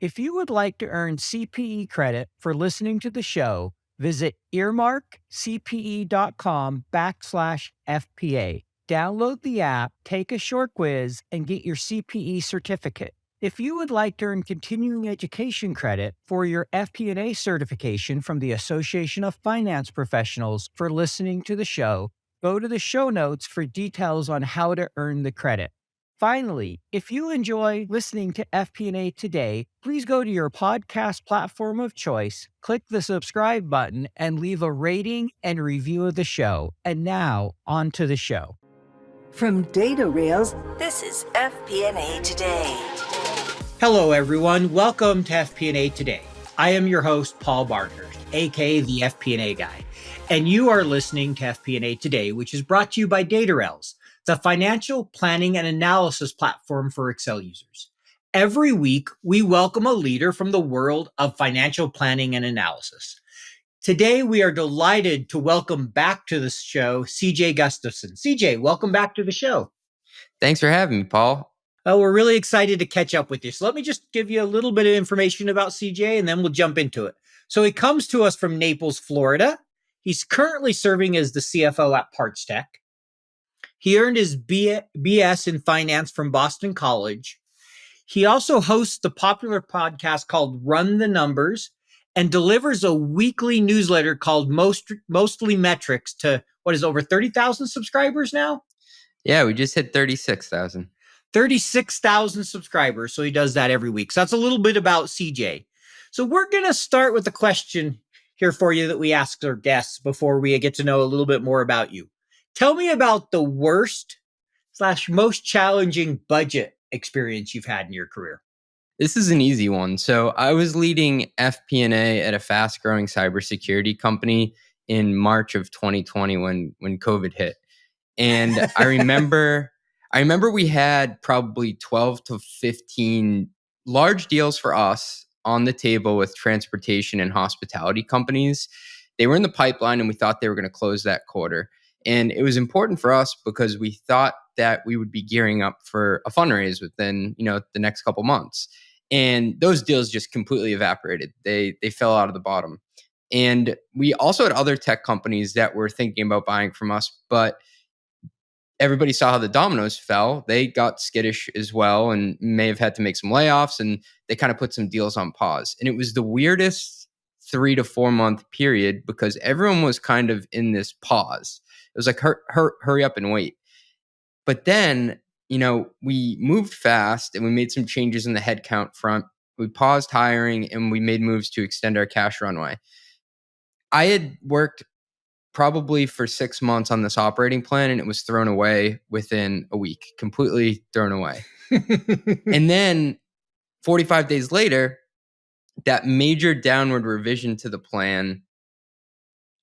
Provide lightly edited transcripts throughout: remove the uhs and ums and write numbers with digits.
If you would like to earn CPE credit for listening to the show, visit earmarkcpe.com/FPA. Download the app, take a short quiz, and get your CPE certificate. If you would like to earn continuing education credit for your FP&A certification from the Association of Finance Professionals for listening to the show, go to the show notes for details on how to earn the credit. Finally, if you enjoy listening to FP&A Today, please go to your podcast platform of choice, click the subscribe button, and leave a rating and review of the show. And now, on to the show. From DataRS, this is FP&A Today. Hello, everyone. Welcome to FP&A Today. I am your host, Paul Barnhurst, aka the FP&A Guy, and you are listening to FP&A Today, which is brought to you by DataRS, the financial planning and analysis platform for Excel users. Every week, we welcome a leader from the world of financial planning and analysis. Today, we are delighted to welcome back to the show CJ Gustafson. CJ, welcome back to the show. Thanks for having me, Paul. We're really excited to catch up with you. So let me just give you a little bit of information about CJ, and then we'll jump into it. So he comes to us from Naples, Florida. He's currently serving as the CFO at PartsTech. He earned his BS in finance from Boston College. He also hosts the popular podcast called Run the Numbers and delivers a weekly newsletter called Mostly Metrics to, over 30,000 subscribers now? Yeah, we just hit 36,000. 36,000 subscribers. So he does that every week. So that's a little bit about CJ. So we're going to start with the question here for you that we ask our guests before we get to know a little bit more about you. Tell me about the worst/most challenging budget experience you've had in your career. This is an easy one. So I was leading FP&A at a fast-growing cybersecurity company in March of 2020 when COVID hit. And I remember we had probably 12 to 15 large deals for us on the table with transportation and hospitality companies. They were in the pipeline and we thought they were going to close that quarter. And it was important for us because we thought that we would be gearing up for a fundraise within, the next couple months. And those deals just completely evaporated. They fell out of the bottom. And we also had other tech companies that were thinking about buying from us, but everybody saw how the dominoes fell. They got skittish as well and may have had to make some layoffs, and they kind of put some deals on pause. And it was the weirdest 3 to 4 month period because everyone was kind of in this pause. It was like, hurry up and wait. But then, we moved fast and we made some changes in the headcount front. We paused hiring and we made moves to extend our cash runway. I had worked probably for 6 months on this operating plan and it was thrown away within a week, completely thrown away. And then 45 days later, that major downward revision to the plan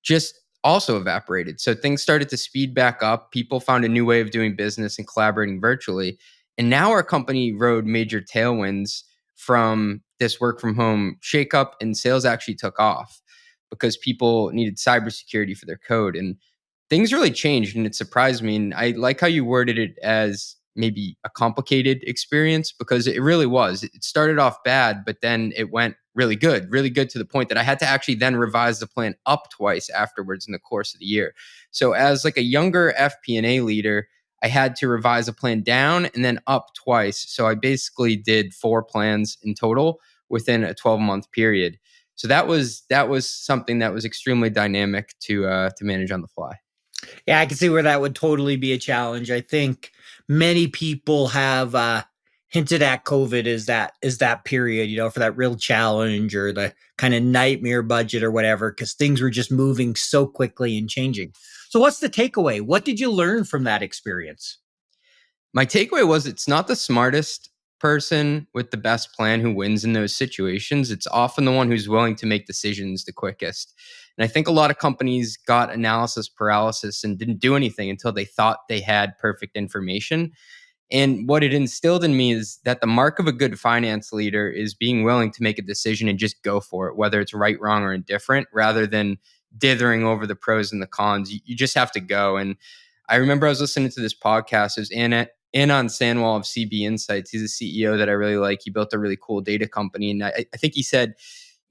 just also evaporated. So things started to speed back up. People found a new way of doing business and collaborating virtually. And now our company rode major tailwinds from this work from home shakeup, and sales actually took off because people needed cybersecurity for their code. And things really changed and it surprised me. And I like how you worded it as maybe a complicated experience because it really was. It started off bad, but then it went really good to the point that I had to actually then revise the plan up twice afterwards in the course of the year. So as like a younger FP&A leader, I had to revise a plan down and then up twice. So I basically did 4 plans in total within a 12-month period. So that was something that was extremely dynamic to manage on the fly. Yeah, I can see where that would totally be a challenge. I think many people have hinted at COVID as that period, for that real challenge or the kind of nightmare budget or whatever, because things were just moving so quickly and changing. So what's the takeaway? What did you learn from that experience? My takeaway was it's not the smartest person with the best plan who wins in those situations. It's often the one who's willing to make decisions the quickest. And I think a lot of companies got analysis paralysis and didn't do anything until they thought they had perfect information. And what it instilled in me is that the mark of a good finance leader is being willing to make a decision and just go for it, whether it's right, wrong, or indifferent, rather than dithering over the pros and the cons. You just have to go. And I remember I was listening to this podcast. It was Anon Sanwall of CB Insights. He's a CEO that I really like. He built a really cool data company. And I think he said,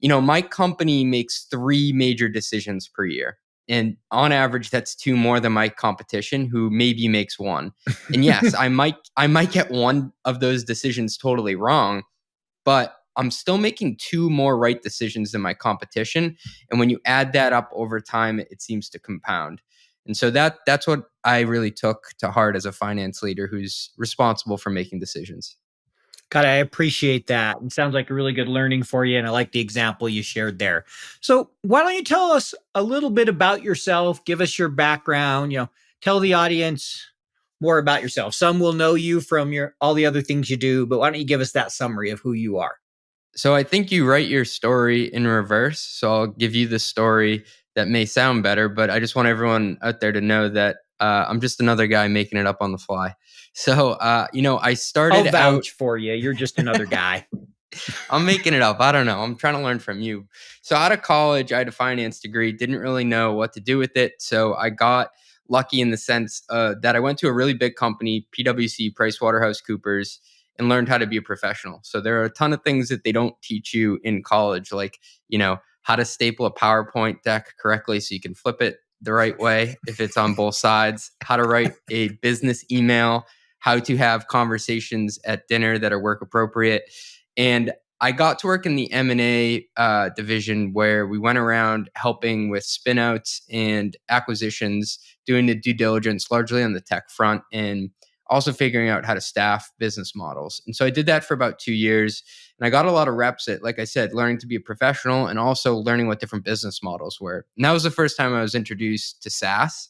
my company makes 3 major decisions per year. And on average, that's 2 more than my competition, who maybe makes 1. And yes, I might get one of those decisions totally wrong, but I'm still making 2 more right decisions than my competition. And when you add that up over time, it seems to compound. And so that's what I really took to heart as a finance leader who's responsible for making decisions. God, I appreciate that. It sounds like a really good learning for you. And I like the example you shared there. So, why don't you tell us a little bit about yourself? Give us your background, tell the audience more about yourself. Some will know you from all the other things you do, but why don't you give us that summary of who you are? So I think you write your story in reverse. So I'll give you the story that may sound better, but I just want everyone out there to know that I'm just another guy making it up on the fly. So, I I'll started out. vouch for you. You're just another guy. I'm making it up. I don't know. I'm trying to learn from you. So out of college, I had a finance degree, didn't really know what to do with it. So I got lucky in the sense that I went to a really big company, PwC, PricewaterhouseCoopers, and learned how to be a professional. So there are a ton of things that they don't teach you in college, like, how to staple a PowerPoint deck correctly so you can flip it the right way if it's on both sides, how to write a business email, how to have conversations at dinner that are work appropriate. And I got to work in the M&A division where we went around helping with spinouts and acquisitions, doing the due diligence largely on the tech front, and also figuring out how to staff business models. And so I did that for about 2 years. And I got a lot of reps at, like I said, learning to be a professional and also learning what different business models were. And that was the first time I was introduced to SaaS,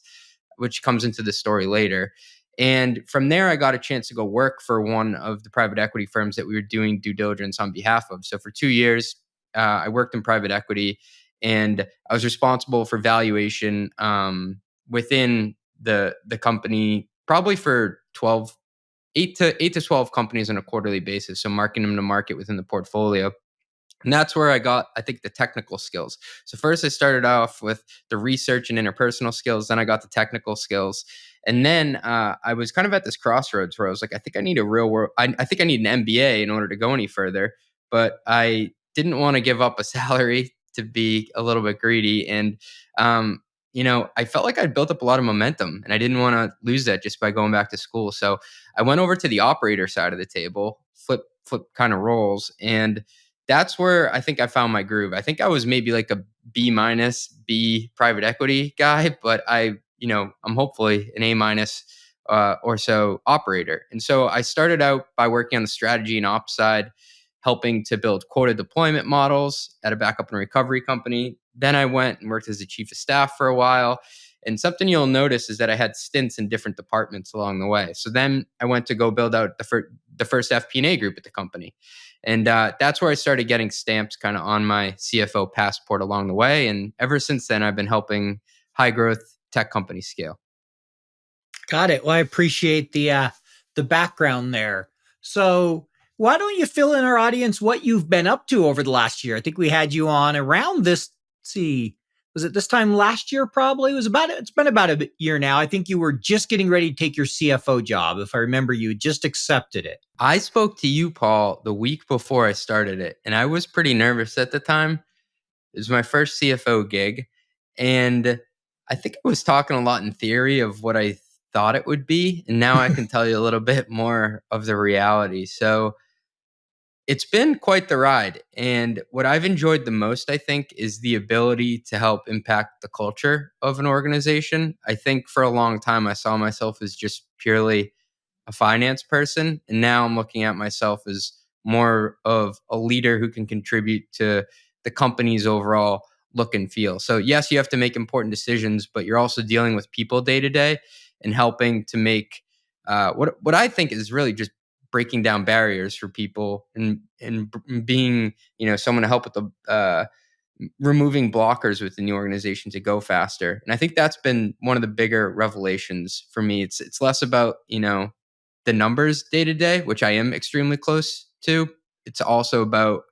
which comes into the story later. And from there, I got a chance to go work for one of the private equity firms that we were doing due diligence on behalf of. So for 2 years, I worked in private equity, and I was responsible for valuation within the company, probably for 8 to 12 companies on a quarterly basis. So marking them to market within the portfolio. And that's where I got, I think, the technical skills. So first I started off with the research and interpersonal skills. Then I got the technical skills. And then I was kind of at this crossroads where I was like, I think I need a real world, I think I need an MBA in order to go any further. But I didn't want to give up a salary to be a little bit greedy. And, I felt like I'd built up a lot of momentum and I didn't want to lose that just by going back to school. So I went over to the operator side of the table, flip kind of roles. And that's where I think I found my groove. I think I was maybe like a B minus B private equity guy, but I'm hopefully an A minus or so operator. And so I started out by working on the strategy and ops side, helping to build quota deployment models at a backup and recovery company. Then I went and worked as a chief of staff for a while. And something you'll notice is that I had stints in different departments along the way. So then I went to go build out the first FP&A group at the company. And that's where I started getting stamps kind of on my CFO passport along the way. And ever since then, I've been helping high growth tech companies scale. Got it. Well, I appreciate the background there. So, why don't you fill in our audience what you've been up to over the last year? I think we had you on around this. Let's see, was it this time last year? Probably it's been about a year now. I think you were just getting ready to take your CFO job. If I remember, you just accepted it. I spoke to you, Paul, the week before I started it, and I was pretty nervous at the time. It was my first CFO gig, and I think I was talking a lot in theory of what I thought it would be, and now I can tell you a little bit more of the reality. So it's been quite the ride. And what I've enjoyed the most, I think, is the ability to help impact the culture of an organization. I think for a long time, I saw myself as just purely a finance person. And now I'm looking at myself as more of a leader who can contribute to the company's overall look and feel. So, yes, you have to make important decisions, but you're also dealing with people day to day and helping to make what I think is really just breaking down barriers for people and being someone to help with the removing blockers within the organization to go faster. And I think that's been one of the bigger revelations for me. It's less about the numbers day to day, which I am extremely close to. It's also about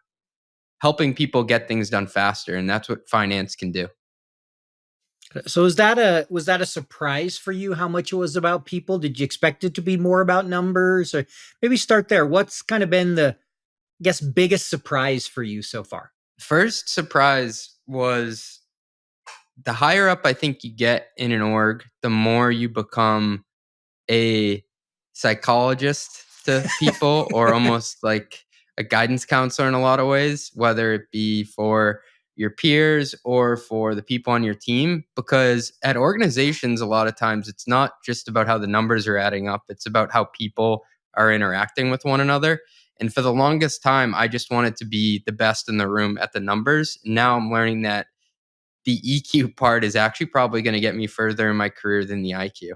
helping people get things done faster, and that's what finance can do. So was that a surprise for you how much it was about people? Did you expect it to be more about numbers? Or maybe start there. What's kind of been the, I guess, biggest surprise for you so far? First surprise was the higher up I think you get in an org, the more you become a psychologist to people or almost like a guidance counselor in a lot of ways, whether it be for your peers or for the people on your team. Because at organizations, a lot of times it's not just about how the numbers are adding up, it's about how people are interacting with one another. And for the longest time, I just wanted to be the best in the room at the numbers. Now I'm learning that the EQ part is actually probably going to get me further in my career than the IQ.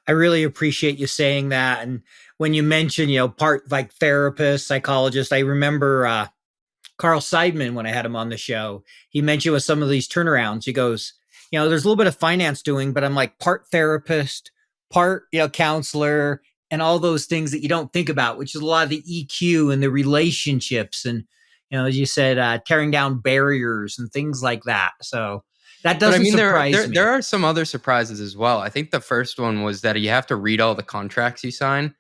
I really appreciate you saying that. And when you mention, part like therapist, psychologist, I remember Carl Seidman, when I had him on the show, he mentioned with some of these turnarounds, he goes, there's a little bit of finance doing, but I'm like part therapist, part, counselor, and all those things that you don't think about, which is a lot of the EQ and the relationships. And, as you said, tearing down barriers and things like that. So that But I doesn't mean, surprise there me. are some other surprises as well. I think the first one was that you have to read all the contracts you sign.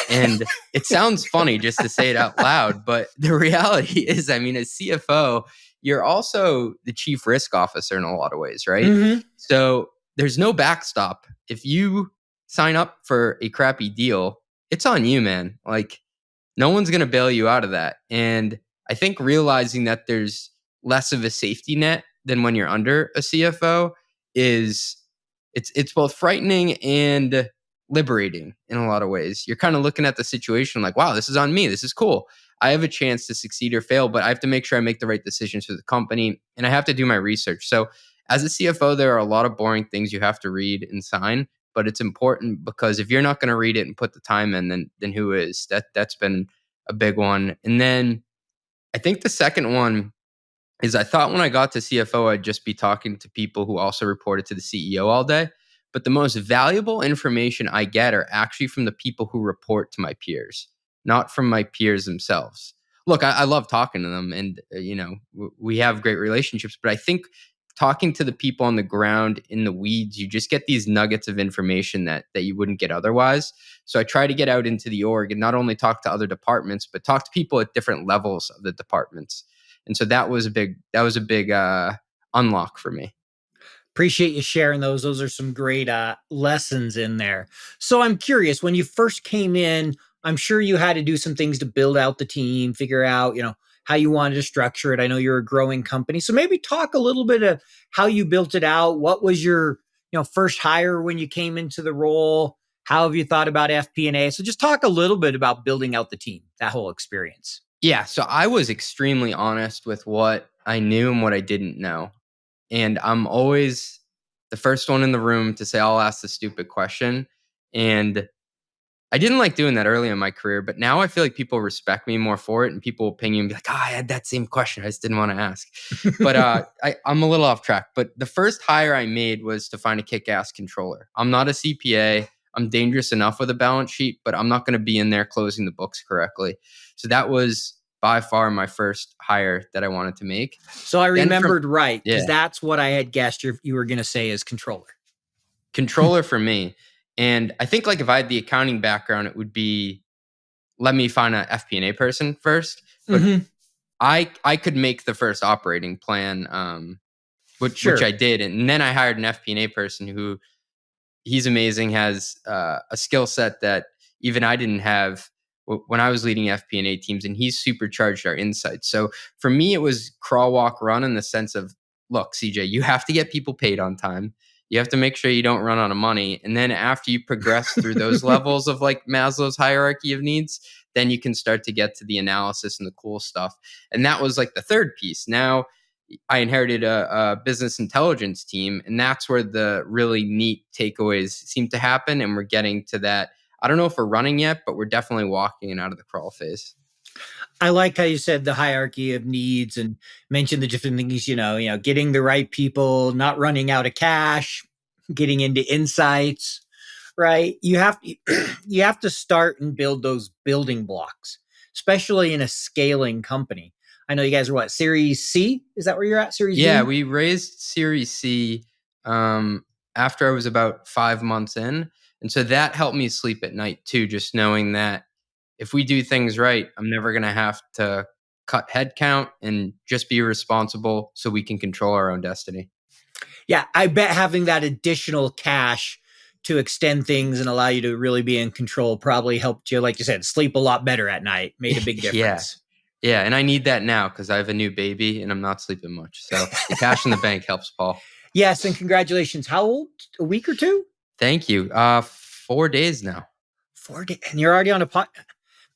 And it sounds funny just to say it out loud, but the reality is, I mean, as CFO, you're also the chief risk officer in a lot of ways, right? Mm-hmm. So there's no backstop. If you sign up for a crappy deal, it's on you, man. Like, no one's going to bail you out of that. And I think realizing that there's less of a safety net than when you're under a CFO is it's both frightening and liberating in a lot of ways. You're kind of looking at the situation like, wow, this is on me. This is cool. I have a chance to succeed or fail, but I have to make sure I make the right decisions for the company and I have to do my research. So as a CFO, there are a lot of boring things you have to read and sign, but it's important because if you're not going to read it and put the time in, then who is? That's been a big one. And then I think the second one is I thought when I got to CFO, I'd just be talking to people who also reported to the CEO all day. But the most valuable information I get are actually from the people who report to my peers, not from my peers themselves. Look, I love talking to them and, we have great relationships, but I think talking to the people on the ground in the weeds, you just get these nuggets of information that you wouldn't get otherwise. So I try to get out into the org and not only talk to other departments, but talk to people at different levels of the departments. And so that was a big unlock for me. Appreciate you sharing those. Those are some great lessons in there. So I'm curious, when you first came in, I'm sure you had to do some things to build out the team, figure out, how you wanted to structure it. I know you're a growing company. So maybe talk a little bit of how you built it out. What was your, first hire when you came into the role? How have you thought about FP&A? So just talk a little bit about building out the team, that whole experience. Yeah, so I was extremely honest with what I knew and what I didn't know. And I'm always the first one in the room to say, I'll ask the stupid question. And I didn't like doing that early in my career, but now I feel like people respect me more for it and people will ping you and be like, I had that same question. I just didn't want to ask. But I'm a little off track. But the first hire I made was to find a kick-ass controller. I'm not a CPA. I'm dangerous enough with a balance sheet, but I'm not going to be in there closing the books correctly. So that was by far my first hire that I wanted to make. So I remembered right, because Yeah, that's what I had guessed you were going to say as controller. controller for me. And I think like if I had the accounting background, it would be let me find a FP&A person first. But Mm-hmm. I could make the first operating plan, which Sure. I did, and then I hired an FP&A person who he's amazing, has a skill set that even I didn't have when I was leading FP&A teams, and he's supercharged our insights. So for me, it was crawl, walk, run in the sense of, look, CJ, you have to get people paid on time. You have to make sure you don't run out of money. And then after you progress through those levels of like Maslow's hierarchy of needs, then you can start to get to the analysis and the cool stuff. And that was like the third piece. Now I inherited a business intelligence team, and that's where the really neat takeaways seem to happen. And we're getting to that. I don't know if we're running yet, but we're definitely walking it out of the crawl phase. I like how you said the hierarchy of needs and mentioned the different things, getting the right people, not running out of cash, getting into insights, right? You have to start and build those building blocks, especially in a scaling company. I know you guys are what, Series C? Is that where you're at? Series Yeah, B? we raised Series C after I was about 5 months in. And so that helped me sleep at night too, just knowing that if we do things right, I'm never going to have to cut headcount and just be responsible so we can control our own destiny. Yeah, I bet having that additional cash to extend things and allow you to really be in control probably helped you, like you said, sleep a lot better at night, made a big Yeah. difference. Yeah. And I need that now because I have a new baby and I'm not sleeping much. So the cash in the bank helps, Paul. Yes, and congratulations. How old? A week or two? Thank you. 4 days now. 4 days. And you're already on a pot.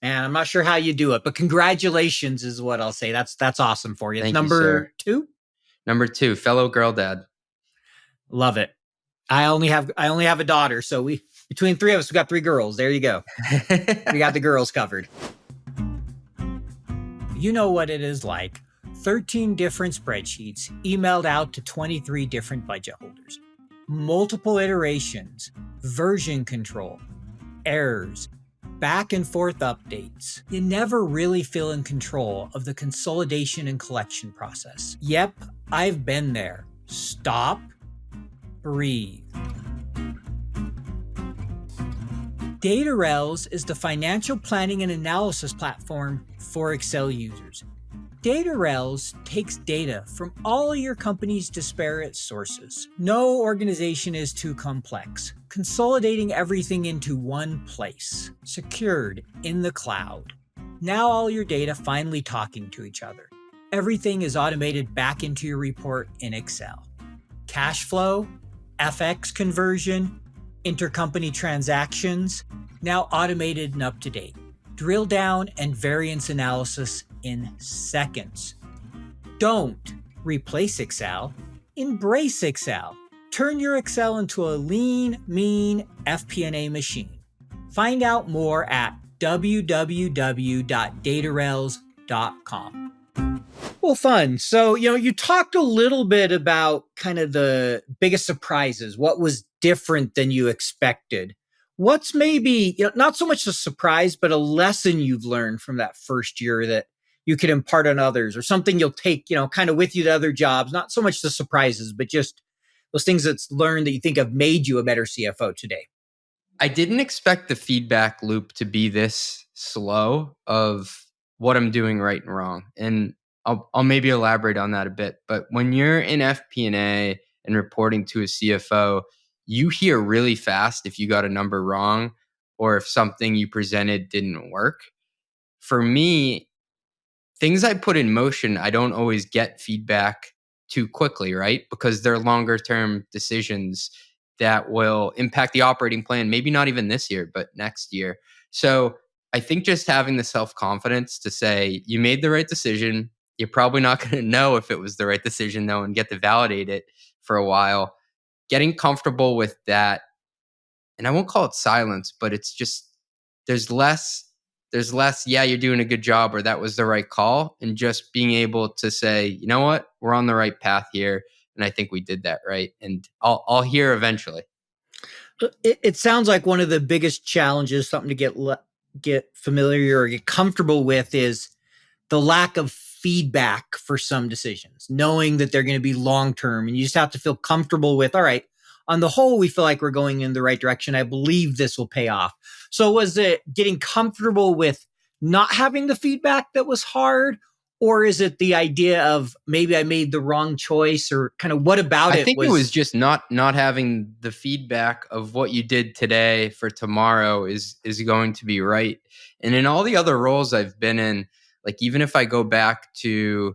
Man, I'm not sure how you do it, but congratulations is what I'll say. That's awesome for you. It's Thank you, sir. number 2? Number 2, fellow girl dad. Love it. I only have a daughter, so we between 3 of us, we got 3 girls. There you go. We got the girls covered. You know what it is like. 13 different spreadsheets emailed out to 23 different budget holders. Multiple iterations, version control, errors, back and forth updates. You never really feel in control of the consolidation and collection process. Yep, I've been there. Stop, breathe. DataRS is the financial planning and analysis platform for Excel users. DataRS takes data from all your company's disparate sources. No organization is too complex, consolidating everything into one place, secured in the cloud. Now all your data finally talking to each other. Everything is automated back into your report in Excel. Cash flow, FX conversion, intercompany transactions, now automated and up to date. Drill down and variance analysis in seconds. Don't replace Excel, embrace Excel. Turn your Excel into a lean, mean FP&A machine. Find out more at www.datarels.com. Well, fun. So, you talked a little bit about kind of the biggest surprises, what was different than you expected. What's maybe, not so much a surprise, but a lesson you've learned from that first year that you could impart on others, or something you'll take, kind of with you to other jobs, not so much the surprises, but just those things that's learned that you think have made you a better CFO today? I didn't expect the feedback loop to be this slow of what I'm doing right and wrong. And I'll maybe elaborate on that a bit. But when you're in FP&A and reporting to a CFO, you hear really fast if you got a number wrong or if something you presented didn't work. For me, things I put in motion, I don't always get feedback too quickly, right? Because they're longer term decisions that will impact the operating plan, maybe not even this year, but next year. So I think just having the self-confidence to say, you made the right decision. You're probably not going to know if it was the right decision, though, and get to validate it for a while. Getting comfortable with that. And I won't call it silence, but it's just, there's less, yeah, you're doing a good job, or that was the right call. And just being able to say, you know what, we're on the right path here. And I think we did that right. And I'll hear eventually. It sounds like one of the biggest challenges, something to get familiar or get comfortable with, is the lack of feedback for some decisions, knowing that they're going to be long-term. And you just have to feel comfortable with, all right, on the whole, we feel like we're going in the right direction. I believe this will pay off. So was it getting comfortable with not having the feedback that was hard? Or is it the idea of maybe I made the wrong choice, or kind of what about it? I think it was just not having the feedback of what you did today for tomorrow is going to be right. And in all the other roles I've been in, like even if I go back to,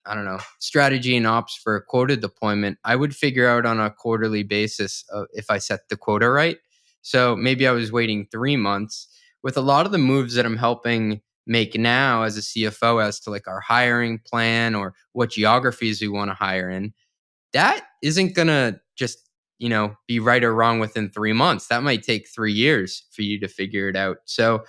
I don't know, strategy and ops for a quota deployment, I would figure out on a quarterly basis if I set the quota right. So maybe I was waiting 3 months. With a lot of the moves that I'm helping make now as a CFO as to like our hiring plan or what geographies we want to hire in, that isn't going to just, be right or wrong within 3 months. That might take 3 years for you to figure it out. So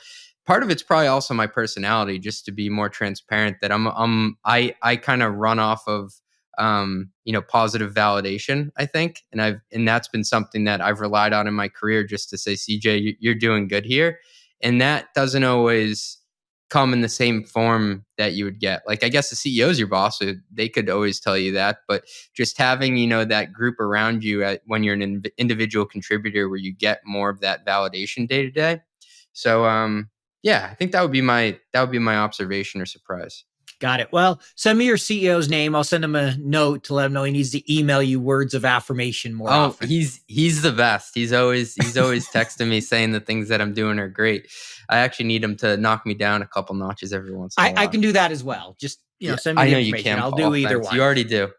part of it's probably also my personality, just to be more transparent, that I kind of run off of, positive validation, I think. And that's been something that I've relied on in my career, just to say, CJ, you're doing good here. And that doesn't always come in the same form that you would get. Like, I guess the CEO is your boss, so they could always tell you that, but just having, that group around you when you're an individual contributor where you get more of that validation day to day. So, yeah, I think that would be my observation or surprise. Got it. Well, send me your CEO's name. I'll send him a note to let him know he needs to email you words of affirmation more Oh, often. he's the best. He's always texting me saying the things that I'm doing are great. I actually need him to knock me down a couple notches every once in a while. I can do that as well. Just, Yeah, send me I the know you information. can, I'll Paul. do either Thanks. You one. already do.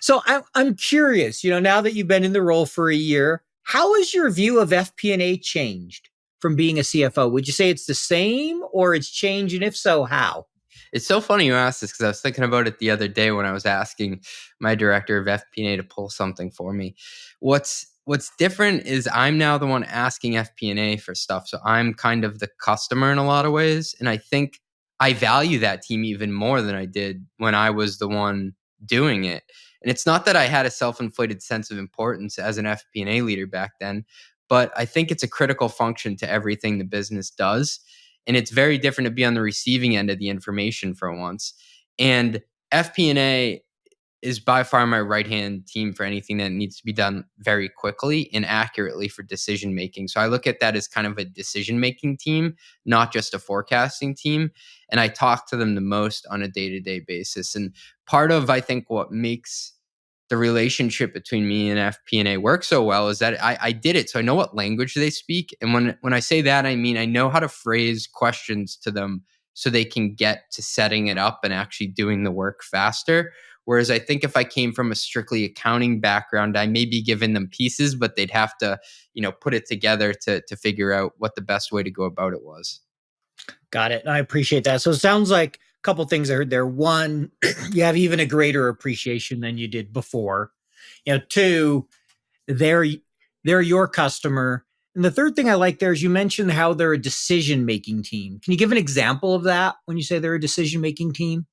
So I'm curious, now that you've been in the role for a year, how has your view of FP&A changed from being a CFO? Would you say it's the same or it's changed? And if so, how? It's so funny you asked this because I was thinking about it the other day when I was asking my director of FP&A to pull something for me. What's different is I'm now the one asking FP&A for stuff. So I'm kind of the customer in a lot of ways. And I think I value that team even more than I did when I was the one doing it. And it's not that I had a self-inflated sense of importance as an FP&A leader back then, but I think it's a critical function to everything the business does. And it's very different to be on the receiving end of the information for once. And FP&A is by far my right-hand team for anything that needs to be done very quickly and accurately for decision making. So I look at that as kind of a decision-making team, not just a forecasting team. And I talk to them the most on a day-to-day basis. And part of, I think, what makes the relationship between me and FP&A work so well is that I did it. So I know what language they speak. And when I say that, I mean, I know how to phrase questions to them so they can get to setting it up and actually doing the work faster. Whereas I think if I came from a strictly accounting background, I may be giving them pieces, but they'd have to, put it together to figure out what the best way to go about it was. Got it. I appreciate that. So it sounds like a couple things I heard there. One, you have even a greater appreciation than you did before. Two, they're your customer. And the third thing I like there is you mentioned how they're a decision-making team. Can you give an example of that when you say they're a decision-making team?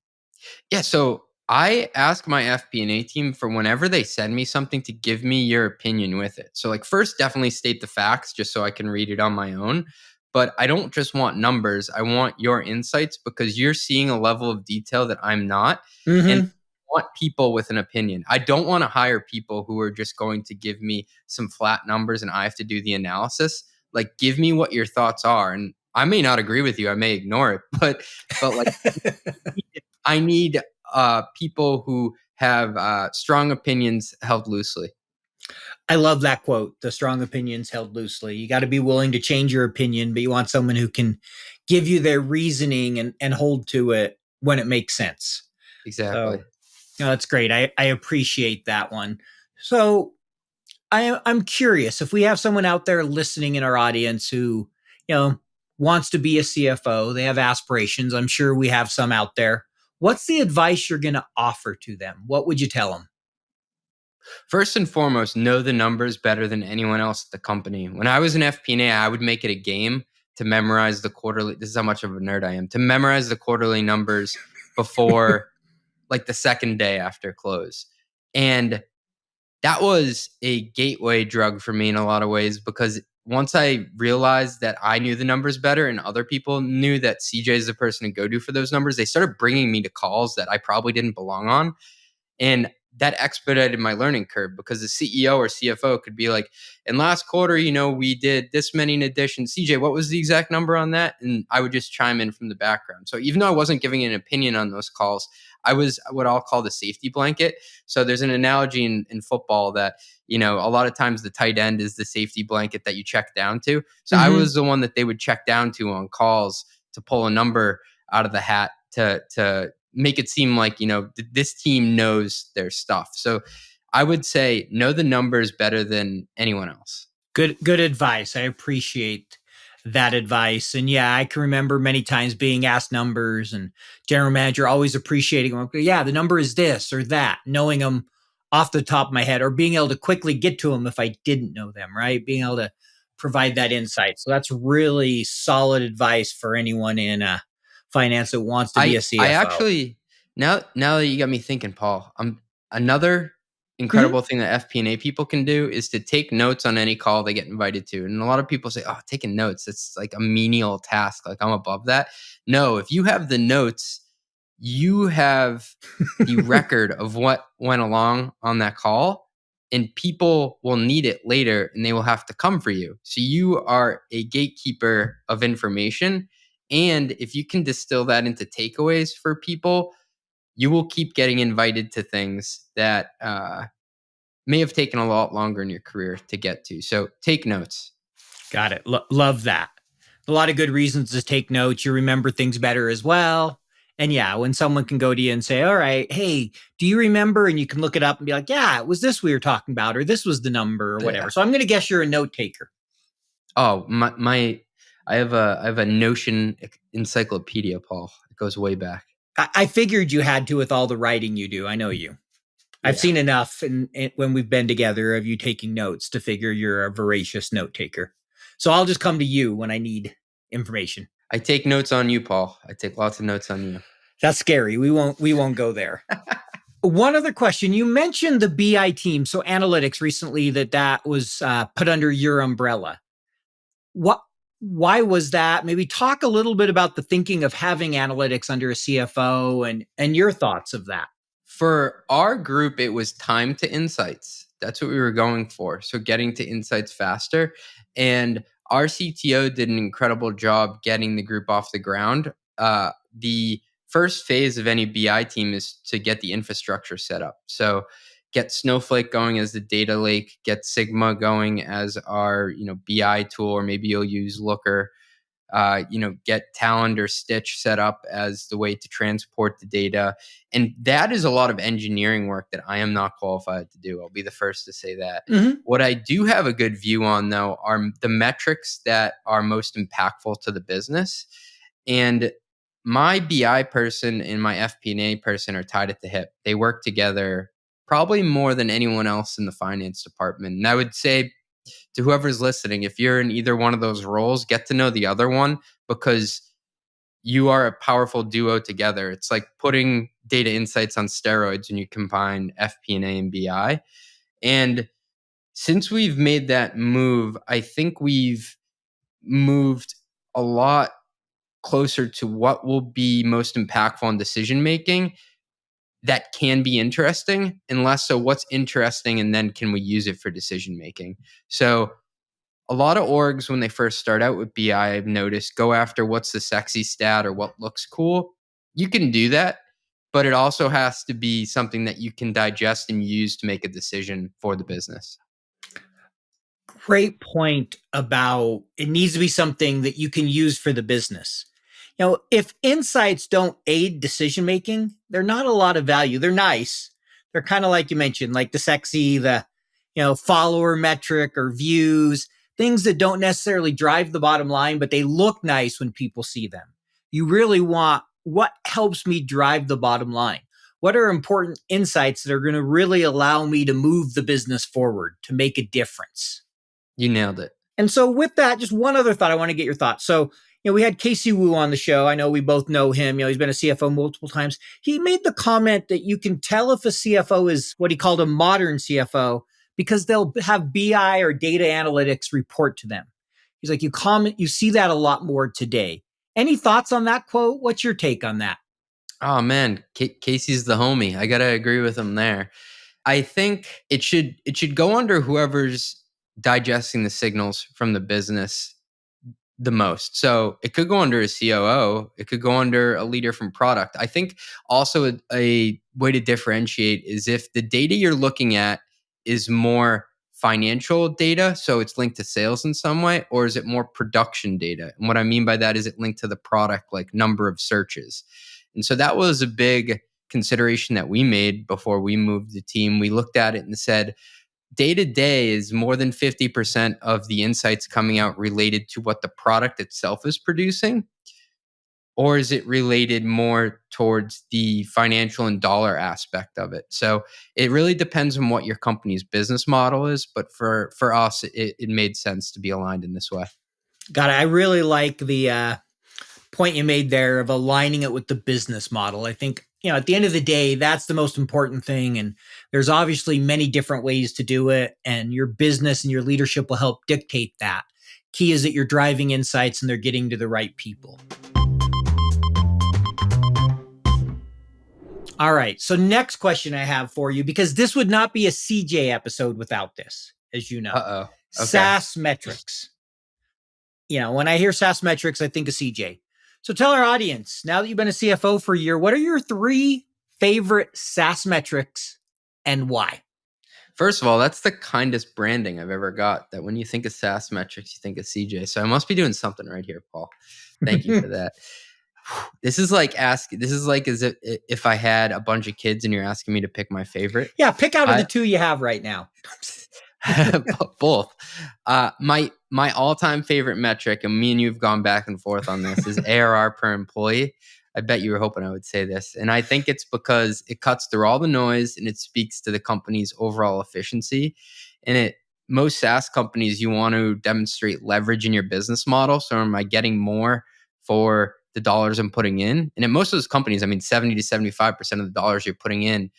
Yeah, so I ask my FP&A team for whenever they send me something to give me your opinion with it. So, like, first, definitely state the facts just so I can read it on my own. But I don't just want numbers. I want your insights because you're seeing a level of detail that I'm not. And Mm-hmm. I want people with an opinion. I don't want to hire people who are just going to give me some flat numbers and I have to do the analysis. Like, give me what your thoughts are. And I may not agree with you. I may ignore it, but like I need people who have strong opinions held loosely. I love that quote, the strong opinions held loosely. You got to be willing to change your opinion, but you want someone who can give you their reasoning and hold to it when it makes sense. Exactly. So, that's great. I appreciate that one. So I'm curious if we have someone out there listening in our audience who, wants to be a CFO, they have aspirations. I'm sure we have some out there. What's the advice you're going to offer to them? What would you tell them? First and foremost, know the numbers better than anyone else at the company. When I was in FP&A, I would make it a game to memorize the quarterly. This is how much of a nerd I am. To memorize the quarterly numbers before like the second day after close. And that was a gateway drug for me in a lot of ways because once I realized that I knew the numbers better and other people knew that CJ is the person to go to for those numbers, they started bringing me to calls that I probably didn't belong on. And that expedited my learning curve because the CEO or CFO could be like, in last quarter, we did this many in addition. CJ, what was the exact number on that? And I would just chime in from the background. So even though I wasn't giving an opinion on those calls, I was what I'll call the safety blanket. So there's an analogy in football that, a lot of times the tight end is the safety blanket that you check down to. So I was the one that they would check down to on calls to pull a number out of the hat to make it seem like, this team knows their stuff. So I would say know the numbers better than anyone else. Good advice. I appreciate that advice. And yeah, I can remember many times being asked numbers and general manager always appreciating, okay, yeah, the number is this or that, knowing them off the top of my head or being able to quickly get to them if I didn't know them, right? Being able to provide that insight. So that's really solid advice for anyone in finance that wants to be a CFO. I actually now that you got me thinking, Paul, another incredible thing that FP&A people can do is to take notes on any call they get invited to. And a lot of people say, oh, taking notes, it's like a menial task. Like I'm above that. No, if you have the notes, you have the record of what went along on that call, and people will need it later and they will have to come for you. So you are a gatekeeper of information. And if you can distill that into takeaways for people, you will keep getting invited to things that may have taken a lot longer in your career to get to. So take notes. Got it. Love that. A lot of good reasons to take notes. You remember things better as well. And yeah, when someone can go to you and say, all right, hey, do you remember? And you can look it up and be like, yeah, it was this we were talking about, or this was the number or whatever. Yeah. So I'm going to guess you're a note taker. Oh, I have a Notion encyclopedia, Paul. It goes way back. I figured you had to with all the writing you do. I know you. Yeah. I've seen enough when we've been together of you taking notes to figure you're a voracious note taker. So I'll just come to you when I need information. I take notes on you, Paul. I take lots of notes on you. That's scary. We won't go there. One other question. You mentioned the BI team, so analytics recently that was put under your umbrella. Why was that? Maybe talk a little bit about the thinking of having analytics under a CFO and your thoughts of that. For our group, it was time to insights. That's what we were going for. So getting to insights faster. And our CTO did an incredible job getting the group off the ground. The first phase of any BI team is to get the infrastructure set up. So get Snowflake going as the data lake, get Sigma going as our BI tool, or maybe you'll use Looker. Get Talend or Stitch set up as the way to transport the data. And that is a lot of engineering work that I am not qualified to do. I'll be the first to say that. Mm-hmm. What I do have a good view on, though, are the metrics that are most impactful to the business. And my BI person and my FP&A person are tied at the hip. They work together probably more than anyone else in the finance department. And I would say to whoever's listening, if you're in either one of those roles, get to know the other one, because you are a powerful duo together. It's like putting data insights on steroids when you combine FP&A and BI. And since we've made that move, I think we've moved a lot closer to what will be most impactful in decision making that can be interesting, and less so what's interesting and then can we use it for decision making. So a lot of orgs, when they first start out with BI, I've noticed, go after what's the sexy stat or what looks cool. You can do that, but it also has to be something that you can digest and use to make a decision for the business. Great point about it needs to be something that you can use for the business. If insights don't aid decision making, they're not a lot of value. They're nice. They're kind of like you mentioned, like the sexy, the follower metric or views, things that don't necessarily drive the bottom line, but they look nice when people see them. You really want what helps me drive the bottom line. What are important insights that are going to really allow me to move the business forward, to make a difference? You nailed it. And so with that, just one other thought, I want to get your thoughts. So, we had Casey Wu on the show. I know we both know him. He's been a CFO multiple times. He made the comment that you can tell if a CFO is what he called a modern CFO because they'll have BI or data analytics report to them. He's like, you see that a lot more today. Any thoughts on that quote? What's your take on that? Oh man, Casey's the homie. I got to agree with him there. I think it should go under whoever's digesting the signals from the business the most. So it could go under a COO. It could go under a leader from product. I think also a way to differentiate is if the data you're looking at is more financial data, so it's linked to sales in some way, or is it more production data? And what I mean by that is it linked to the product, like number of searches. And so that was a big consideration that we made before we moved the team. We looked at it and said, day to day is more than 50% of the insights coming out related to what the product itself is producing? Or is it related more towards the financial and dollar aspect of it? So it really depends on what your company's business model is. But for us, it made sense to be aligned in this way. Got it. I really like the point you made there of aligning it with the business model. I think, at the end of the day, that's the most important thing. And there's obviously many different ways to do it. And your business and your leadership will help dictate that. Key is that you're driving insights and they're getting to the right people. All right. So next question I have for you, because this would not be a CJ episode without this, as you know. Uh-oh. Okay. SaaS metrics. When I hear SaaS metrics, I think of CJ. So tell our audience, now that you've been a CFO for a year, what are your 3 favorite SaaS metrics and why? First of all, that's the kindest branding I've ever got, that when you think of SaaS metrics, you think of CJ. So I must be doing something right here, Paul. Thank you for that. This is like as if I had a bunch of kids and you're asking me to pick my favorite. Yeah, pick out of the 2 you have right now. Both. My all-time favorite metric, and me and you have gone back and forth on this, is ARR per employee. I bet you were hoping I would say this. And I think it's because it cuts through all the noise and it speaks to the company's overall efficiency. And most SaaS companies, you want to demonstrate leverage in your business model. So am I getting more for the dollars I'm putting in? And in most of those companies, 70 to 75% of the dollars you're putting in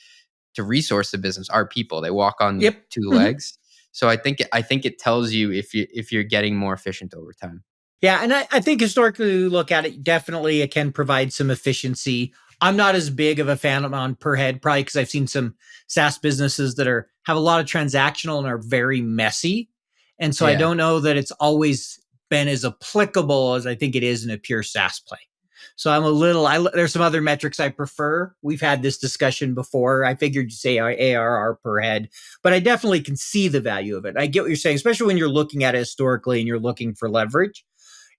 to resource the business are people. They walk on 2 legs. So I think it tells you if you're getting more efficient over time. Yeah, and I think historically we look at it, definitely it can provide some efficiency. I'm not as big of a fan on per head, probably because I've seen some SaaS businesses that have a lot of transactional and are very messy. And so I don't know that it's always been as applicable as I think it is in a pure SaaS play. So there's some other metrics I prefer. We've had this discussion before. I figured you'd say ARR per head, but I definitely can see the value of it. I get what you're saying, especially when you're looking at it historically and you're looking for leverage.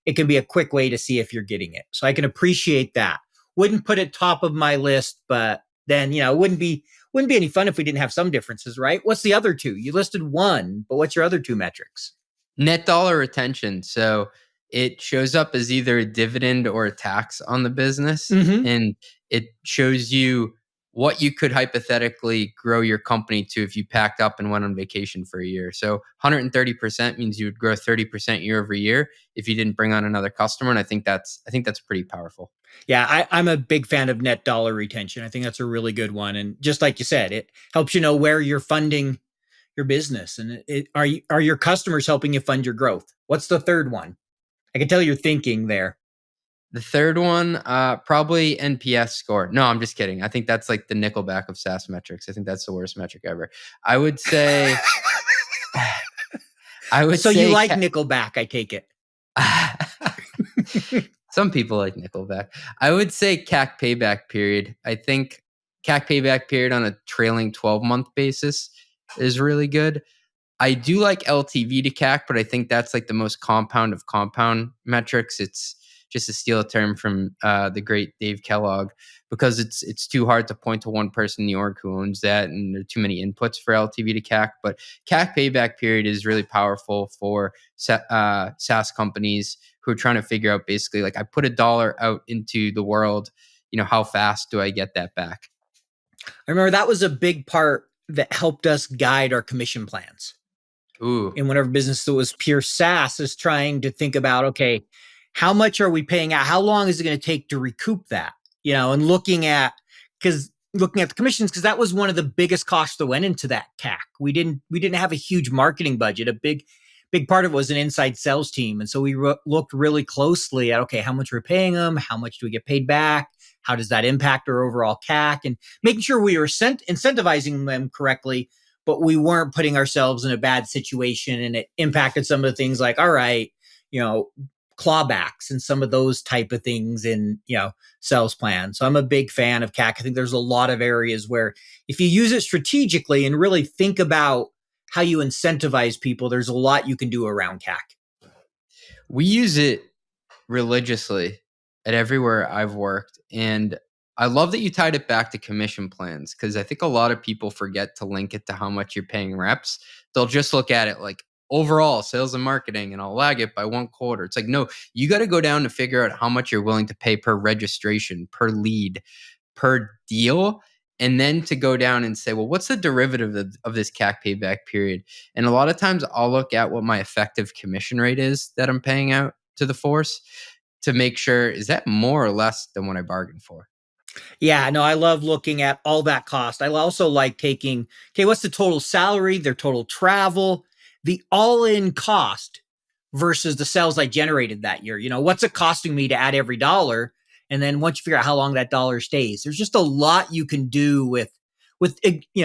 It can be a quick way to see if you're getting it. So I can appreciate that. Wouldn't put it top of my list, but then, it wouldn't be any fun if we didn't have some differences, right? What's the other 2? You listed 1, but what's your other 2 metrics? Net dollar retention. So it shows up as either a dividend or a tax on the business. And it shows you what you could hypothetically grow your company to if you packed up and went on vacation for a year. So 130% means you would grow 30% year over year if you didn't bring on another customer. And I think that's pretty powerful. Yeah, I'm a big fan of net dollar retention. I think that's a really good one. And just like you said, it helps you know where you're funding your business. And are your customers helping you fund your growth? What's the third one? I can tell you're thinking there. The third one, probably NPS score. No, I'm just kidding. I think that's like the Nickelback of SaaS metrics. I think that's the worst metric ever. I would say. So you like Nickelback? I take it. Some people like Nickelback. I would say CAC payback period. I think CAC payback period on a trailing 12-month basis is really good. I do like LTV to CAC, but I think that's like the most compound of compound metrics. It's just to steal a term from the great Dave Kellogg, because it's too hard to point to one person in the org who owns that, and there are too many inputs for LTV to CAC. But CAC payback period is really powerful for SaaS companies who are trying to figure out basically, like, I put $1 out into the world, how fast do I get that back? I remember that was a big part that helped us guide our commission plans. Ooh. In whatever business that was pure SaaS, is trying to think about, okay, how much are we paying out? How long is it going to take to recoup that? And looking at the commissions, because that was one of the biggest costs that went into that CAC. We didn't have a huge marketing budget. A big part of it was an inside sales team. And so we looked really closely at, okay, how much we're paying them? How much do we get paid back? How does that impact our overall CAC? And making sure we were incentivizing them correctly, but we weren't putting ourselves in a bad situation. And it impacted some of the things like, all right, clawbacks and some of those type of things in, sales plans. So I'm a big fan of CAC. I think there's a lot of areas where if you use it strategically and really think about how you incentivize people, there's a lot you can do around CAC. We use it religiously at everywhere I've worked. And I love that you tied it back to commission plans, because I think a lot of people forget to link it to how much you're paying reps. They'll just look at it like overall sales and marketing, and I'll lag it by 1 quarter. It's like, no, you got to go down to figure out how much you're willing to pay per registration, per lead, per deal. And then to go down and say, well, what's the derivative of this CAC payback period? And a lot of times I'll look at what my effective commission rate is that I'm paying out to the force. to make sure, is that more or less than what I bargained for? Yeah, no, I love looking at all that cost. I also like taking, okay, what's the total salary, their total travel, the all-in cost versus the sales I generated that year. What's it costing me to add every dollar? And then once you figure out how long that dollar stays, there's just a lot you can do with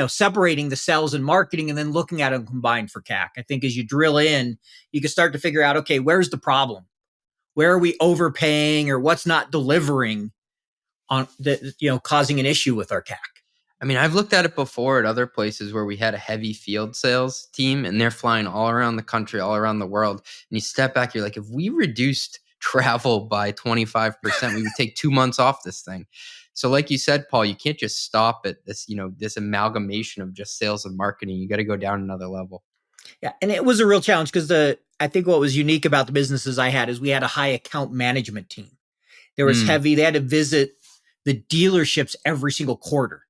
separating the sales and marketing and then looking at them combined for CAC. I think as you drill in, you can start to figure out, okay, where's the problem? Where are we overpaying or what's not delivering on the, causing an issue with our CAC? I mean, I've looked at it before at other places where we had a heavy field sales team and they're flying all around the country, all around the world. And you step back, you're like, if we reduced travel by 25%, we would take 2 months off this thing. So like you said, Paul, you can't just stop at this, this amalgamation of just sales and marketing. You got to go down another level. Yeah. And it was a real challenge because I think what was unique about the businesses I had is we had a high account management team. There was they had to visit the dealerships every single quarter.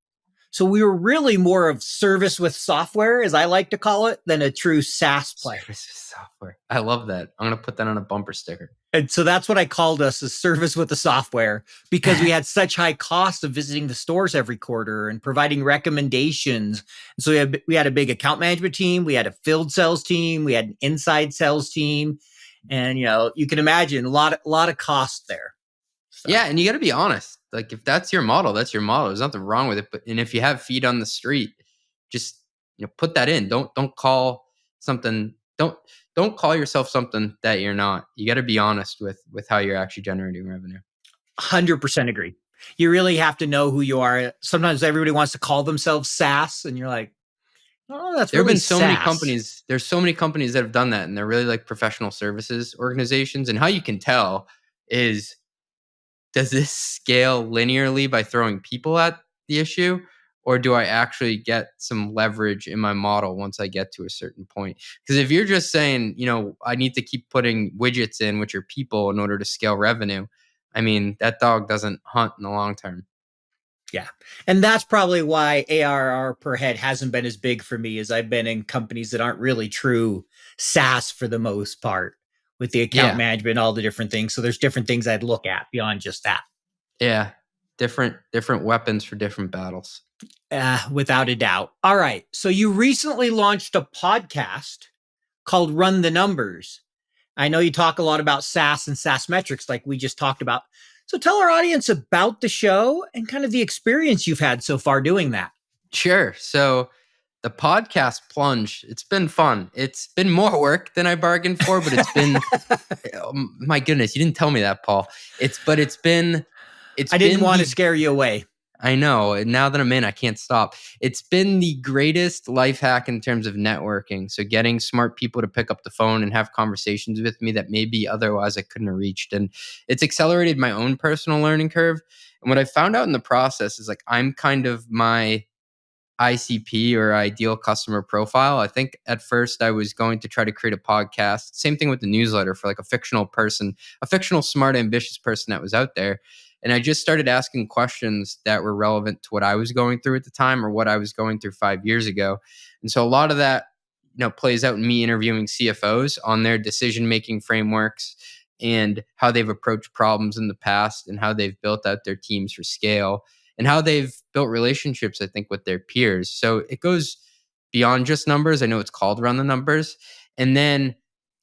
So we were really more of service with software, as I like to call it, than a true SaaS play. Service with software. I love that. I'm going to put that on a bumper sticker. And so that's what I called us, as service with the software, because we had such high cost of visiting the stores every quarter and providing recommendations. And so we had a big account management team. We had a field sales team. We had an inside sales team. And, you can imagine a lot of cost there. So. Yeah. And you got to be honest. Like if that's your model, that's your model. There's nothing wrong with it. And if you have feet on the street, just put that in. Don't call something. Don't call yourself something that you're not. You got to be honest with how you're actually generating revenue. 100% agree. You really have to know who you are. Sometimes everybody wants to call themselves SaaS, and you're like, oh, that's there really have been so SaaS. many companies. There's so many companies that have done that, and they're really like professional services organizations. And how you can tell is, does this scale linearly by throwing people at the issue? Or do I actually get some leverage in my model once I get to a certain point? Because if you're just saying, I need to keep putting widgets in, which are people, in order to scale revenue, I mean, that dog doesn't hunt in the long term. Yeah. And that's probably why ARR per head hasn't been as big for me, as I've been in companies that aren't really true SaaS for the most part, with the account management, all the different things. So there's different things I'd look at beyond just that. Yeah. Different weapons for different battles. Without a doubt. All right. So you recently launched a podcast called Run the Numbers. I know you talk a lot about SaaS and SaaS metrics like we just talked about. So tell our audience about the show and kind of the experience you've had so far doing that. Sure. So the podcast plunge, it's been fun. It's been more work than I bargained for, but it's been, oh, my goodness, you didn't tell me that, Paul. I didn't want to scare you away. I know. And now that I'm in, I can't stop. It's been the greatest life hack in terms of networking. So getting smart people to pick up the phone and have conversations with me that maybe otherwise I couldn't have reached. And it's accelerated my own personal learning curve. And what I found out in the process is like, I'm kind of my ICP, or ideal customer profile. I think at first I was going to try to create a podcast. Same thing with the newsletter, for like a fictional person, a fictional, smart, ambitious person that was out there. And I just started asking questions that were relevant to what I was going through at the time, or what I was going through 5 years ago. And so a lot of that, plays out in me interviewing CFOs on their decision-making frameworks and how they've approached problems in the past and how they've built out their teams for scale and how they've built relationships, I think, with their peers. So it goes beyond just numbers. I know it's called Run the Numbers. And then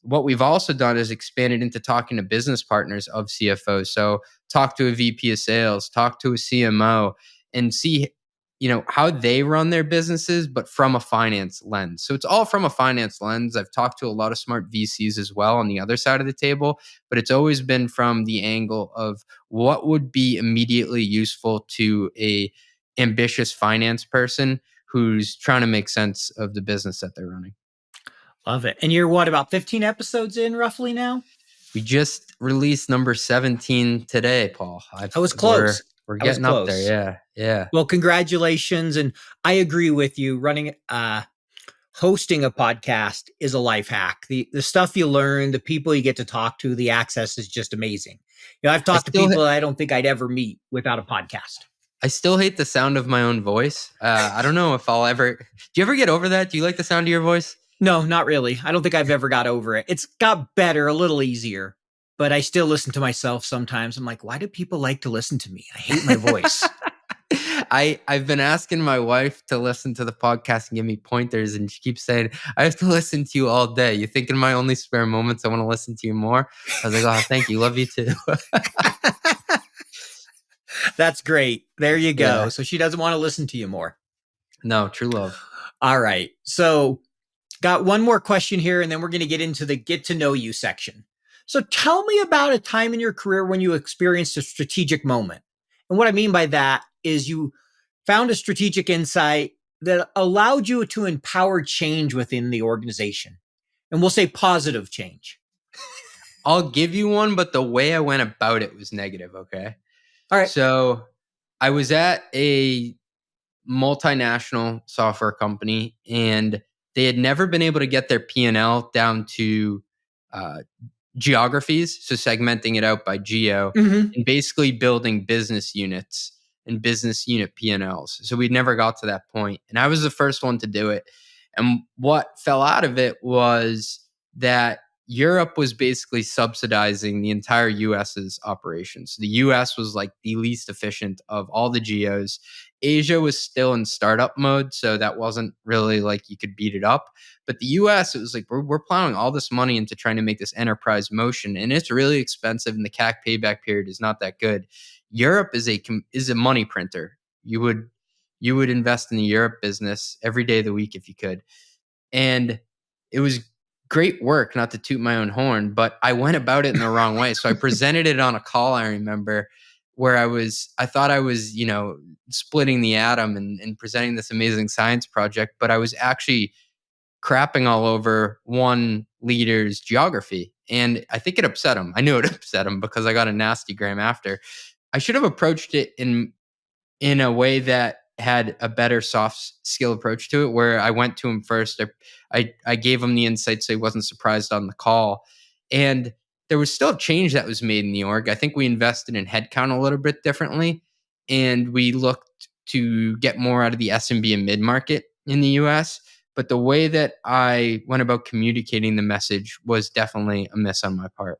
what we've also done is expanded into talking to business partners of CFOs. So talk to a VP of sales, talk to a CMO, and see, how they run their businesses, but from a finance lens. So it's all from a finance lens. I've talked to a lot of smart VCs as well on the other side of the table, but it's always been from the angle of what would be immediately useful to a ambitious finance person who's trying to make sense of the business that they're running. Love it. And you're about 15 episodes in roughly now? We just released number 17 today, Paul. I was close. We're getting up there. Yeah. Well, congratulations. And I agree with you. Hosting a podcast is a life hack. The stuff you learn, the people you get to talk to, the access is just amazing. I've talked to people I don't think I'd ever meet without a podcast. I still hate the sound of my own voice. I don't know if I'll ever. Do you ever get over that? Do you like the sound of your voice? No, not really. I don't think I've ever got over it. It's got better, a little easier. but I still listen to myself sometimes. I'm like, why do people like to listen to me? I hate my voice. I've been asking my wife to listen to the podcast and give me pointers, and she keeps saying, I have to listen to you all day. You think in my only spare moments I want to listen to you more? I was like, oh, thank you. Love you too. That's great. There you go. Yeah. So she doesn't want to listen to you more. No, true love. All right. So got one more question here, and then we're going to get into the get to know you section. So tell me about a time in your career when you experienced a strategic moment. And what I mean by that is you found a strategic insight that allowed you to empower change within the organization. And we'll say positive change. I'll give you one, but the way I went about it was negative. Okay. All right. So I was at a multinational software company, and they had never been able to get their P&L down to uh, geographies, so segmenting it out by geo, and basically building business units and business unit P&Ls. So we never got to that point, and I was the first one to do it. And what fell out of it was that Europe was basically subsidizing the entire US's operations. The US was like the least efficient of all the geos. Asia was still in startup mode, so that wasn't really like you could beat it up. But the US, it was like we're plowing all this money into trying to make this enterprise motion, and it's really expensive, and the CAC payback period is not that good. Europe is a money printer. You would invest in the Europe business every day of the week if you could. And it was great work, not to toot my own horn, but I went about it in the wrong way. So I presented it on a call, I remember, where I thought I was, splitting the atom and presenting this amazing science project, but I was actually crapping all over one leader's geography. And I think it upset him. I knew it upset him because I got a nasty gram after. I should have approached it in a way that had a better soft skill approach to it, where I went to him first. I gave him the insight so he wasn't surprised on the call. And there was still change that was made in the org. I think we invested in headcount a little bit differently, and we looked to get more out of the SMB and mid-market in the US. But the way that I went about communicating the message was definitely a miss on my part.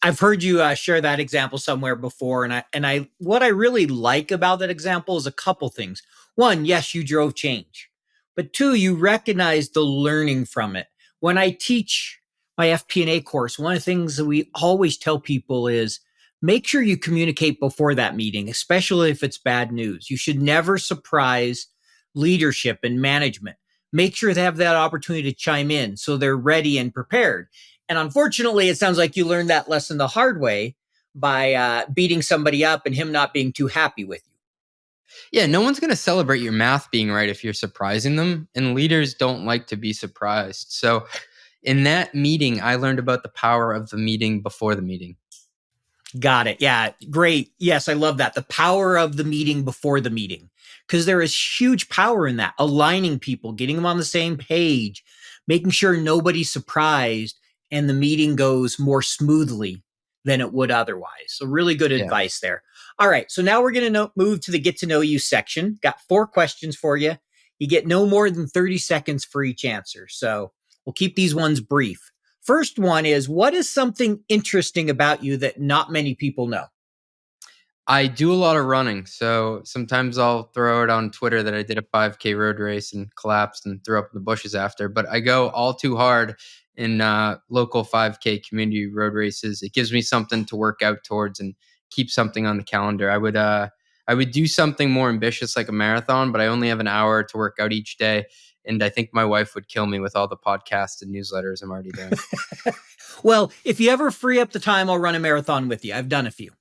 I've heard you share that example somewhere before, and what I really like about that example is a couple things. One, yes, you drove change, but two, you recognize the learning from it. When I teach my FP&A course, one of the things that we always tell people is make sure you communicate before that meeting, especially if it's bad news. You should never surprise leadership and management. Make sure they have that opportunity to chime in so they're ready and prepared. And unfortunately, it sounds like you learned that lesson the hard way by beating somebody up and him not being too happy with you. Yeah, no one's going to celebrate your math being right if you're surprising them. And leaders don't like to be surprised. So in that meeting, I learned about the power of the meeting before the meeting. Got it. Yeah, great. Yes, I love that. The power of the meeting before the meeting, because there is huge power in that. Aligning people, getting them on the same page, making sure nobody's surprised, and the meeting goes more smoothly than it would otherwise. So really good advice there. All right. So now we're going to move to the get to know you section. Got 4 questions for you. You get no more than 30 seconds for each answer. So we'll keep these ones brief. First one is, what is something interesting about you that not many people know? I do a lot of running. So sometimes I'll throw it on Twitter that I did a 5K road race and collapsed and threw up in the bushes after. But I go all too hard in local 5K community road races. It gives me something to work out towards and keep something on the calendar. I would do something more ambitious like a marathon, but I only have an hour to work out each day. And I think my wife would kill me with all the podcasts and newsletters I'm already doing. Well, if you ever free up the time, I'll run a marathon with you. I've done a few.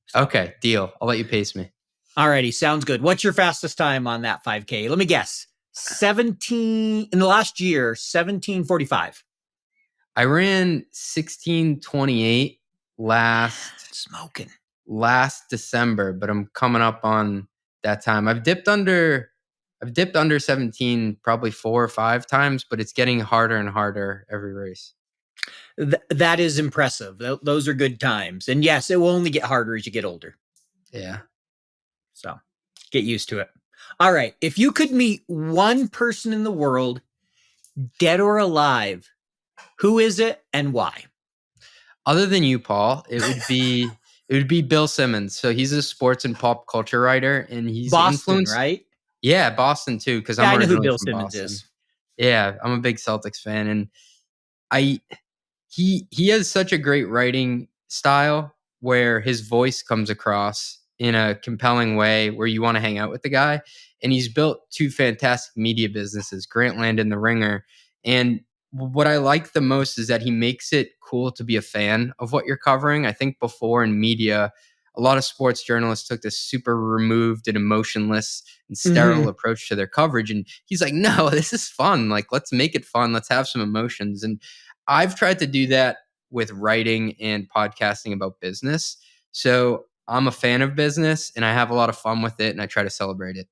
So. Okay, deal. I'll let you pace me. All righty, sounds good. What's your fastest time on that 5K? Let me guess. 17 in the last year, 1745. I ran 1628 last December, but I'm coming up on that time. I've dipped under 17 probably 4 or 5 times, but it's getting harder and harder every race. That is impressive. Those are good times. And yes, it will only get harder as you get older. Yeah. So get used to it. All right. If you could meet one person in the world, dead or alive, who is it and why? Other than you, Paul, it would be Bill Simmons. So he's a sports and pop culture writer, and he's Boston, influenced. right? Yeah, Boston too, because Yeah, I'm I know who originally Bill from Simmons Boston. is. Yeah, I'm a big Celtics fan, and I he has such a great writing style where his voice comes across in a compelling way where you want to hang out with the guy. And he's built two fantastic media businesses, Grantland and The Ringer. And what I like the most is that he makes it cool to be a fan of what you're covering. I think before in media, a lot of sports journalists took this super removed and emotionless and sterile Mhm. approach to their coverage. And he's like, no, this is fun. Like, let's make it fun. Let's have some emotions. And I've tried to do that with writing and podcasting about business. So I'm a fan of business and I have a lot of fun with it and I try to celebrate it.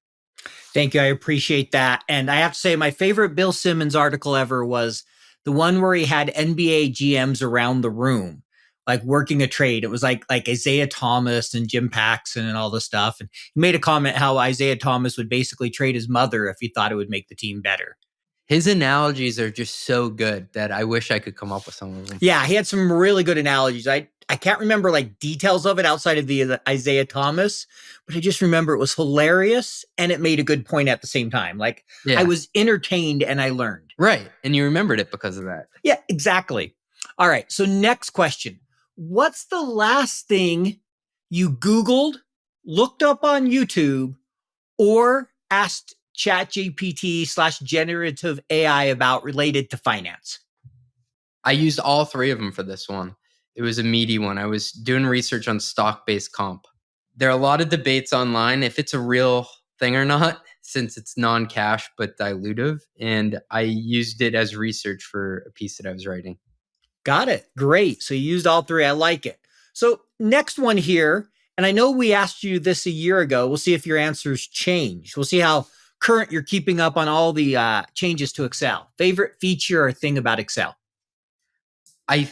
Thank you. I appreciate that. And I have to say, my favorite Bill Simmons article ever was the one where he had NBA GMs around the room, like working a trade. It was like Isaiah Thomas and Jim Paxson and all this stuff. And he made a comment how Isaiah Thomas would basically trade his mother if he thought it would make the team better. His analogies are just so good that I wish I could come up with some of them. Yeah, he had some really good analogies. I can't remember like details of it outside of the Isaiah Thomas, but I just remember it was hilarious and it made a good point at the same time. Like I Yeah. was entertained and I learned. Right. And you remembered it because of that. Yeah, exactly. All right. So next question. What's the last thing you Googled, looked up on YouTube, or asked ChatGPT/generative AI about related to finance? I used all three of them for this one. It was a meaty one. I was doing research on stock-based comp. There are a lot of debates online if it's a real thing or not, since it's non-cash but dilutive. And I used it as research for a piece that I was writing. Got it. Great. So you used all three. I like it. So next one here, and I know we asked you this a year ago. We'll see if your answers change. We'll see how current you're keeping up on all the changes to Excel. Favorite feature or thing about Excel? I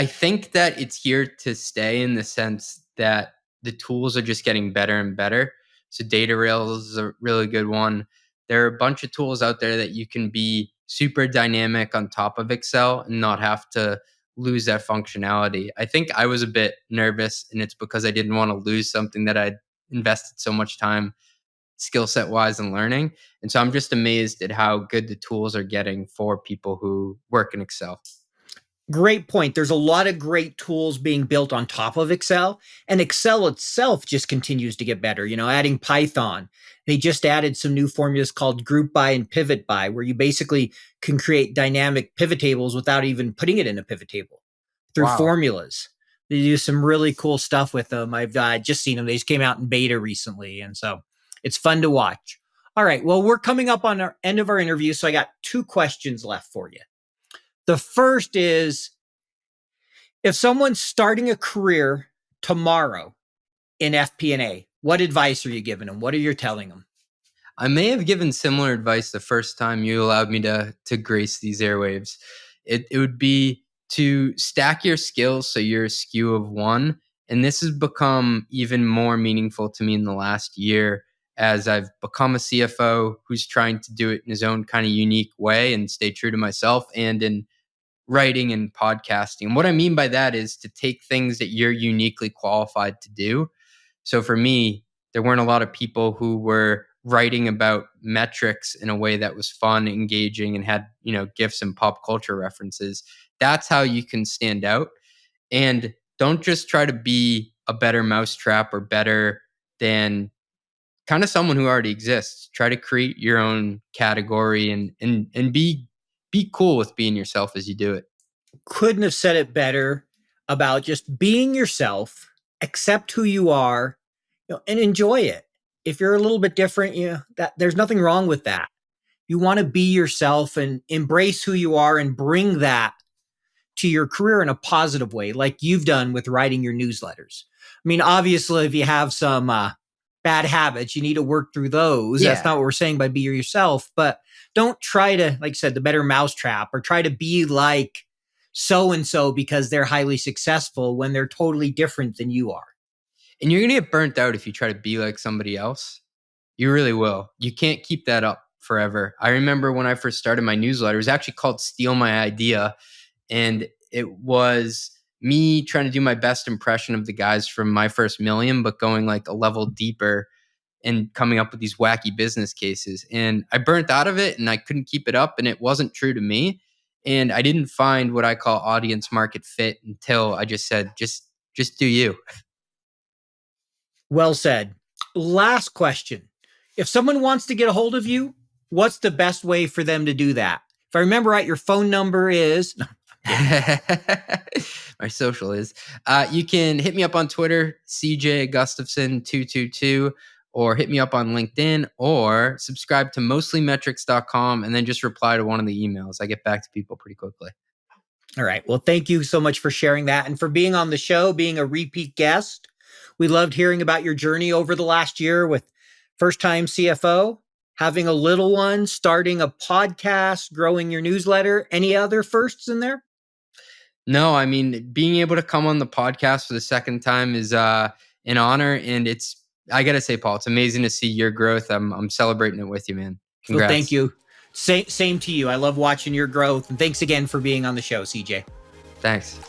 think that it's here to stay in the sense that the tools are just getting better and better. So DataRails is a really good one. There are a bunch of tools out there that you can be super dynamic on top of Excel and not have to lose that functionality. I think I was a bit nervous, and it's because I didn't want to lose something that I'd invested so much time skill set wise in learning. And so I'm just amazed at how good the tools are getting for people who work in Excel. Great point. There's a lot of great tools being built on top of Excel, and Excel itself just continues to get better. You know, adding Python. They just added some new formulas called group by and pivot by, where you basically can create dynamic pivot tables without even putting it in a pivot table through Wow. formulas. They do some really cool stuff with them. I've just seen them. They just came out in beta recently, and so it's fun to watch. All right. Well, we're coming up on our end of our interview, so I got two questions left for you. The first is, if someone's starting a career tomorrow in FP&A, what advice are you giving them? What are you telling them? I may have given similar advice the first time you allowed me to grace these airwaves. It would be to stack your skills so you're a skew of one. And this has become even more meaningful to me in the last year as I've become a CFO who's trying to do it in his own kind of unique way and stay true to myself, and in writing and podcasting. What I mean by that is to take things that you're uniquely qualified to do. So for me, there weren't a lot of people who were writing about metrics in a way that was fun, engaging, and had, gifs and pop culture references. That's how you can stand out. And don't just try to be a better mousetrap or better than kind of someone who already exists. Try to create your own category and be cool with being yourself as you do it. Couldn't have said it better about just being yourself, accept who you are, and enjoy it. If you're a little bit different, that there's nothing wrong with that. You want to be yourself and embrace who you are and bring that to your career in a positive way, like you've done with writing your newsletters. I mean, obviously, if you have some bad habits, you need to work through those. Yeah. That's not what we're saying by be yourself, but don't try to, like I said, the better mousetrap, or try to be like so-and-so because they're highly successful when they're totally different than you are. And you're going to get burnt out if you try to be like somebody else. You really will. You can't keep that up forever. I remember when I first started my newsletter, it was actually called Steal My Idea. And it was me trying to do my best impression of the guys from My First Million, but going like a level deeper and coming up with these wacky business cases. And I burnt out of it and I couldn't keep it up, and it wasn't true to me. And I didn't find what I call audience market fit until I just said, just do you. Well said. Last question. If someone wants to get a hold of you, what's the best way for them to do that? If I remember right, your phone number is... My social is. You can hit me up on Twitter, CJ Gustafson 222, or hit me up on LinkedIn, or subscribe to mostlymetrics.com and then just reply to one of the emails. I get back to people pretty quickly. All right. Well, thank you so much for sharing that and for being on the show, being a repeat guest. We loved hearing about your journey over the last year with first-time CFO, having a little one, starting a podcast, growing your newsletter. Any other firsts in there? No, I mean, being able to come on the podcast for the second time is an honor. And I got to say, Paul, it's amazing to see your growth. I'm celebrating it with you, man. Congrats. Well, thank you. Same to you. I love watching your growth. And thanks again for being on the show, CJ. Thanks.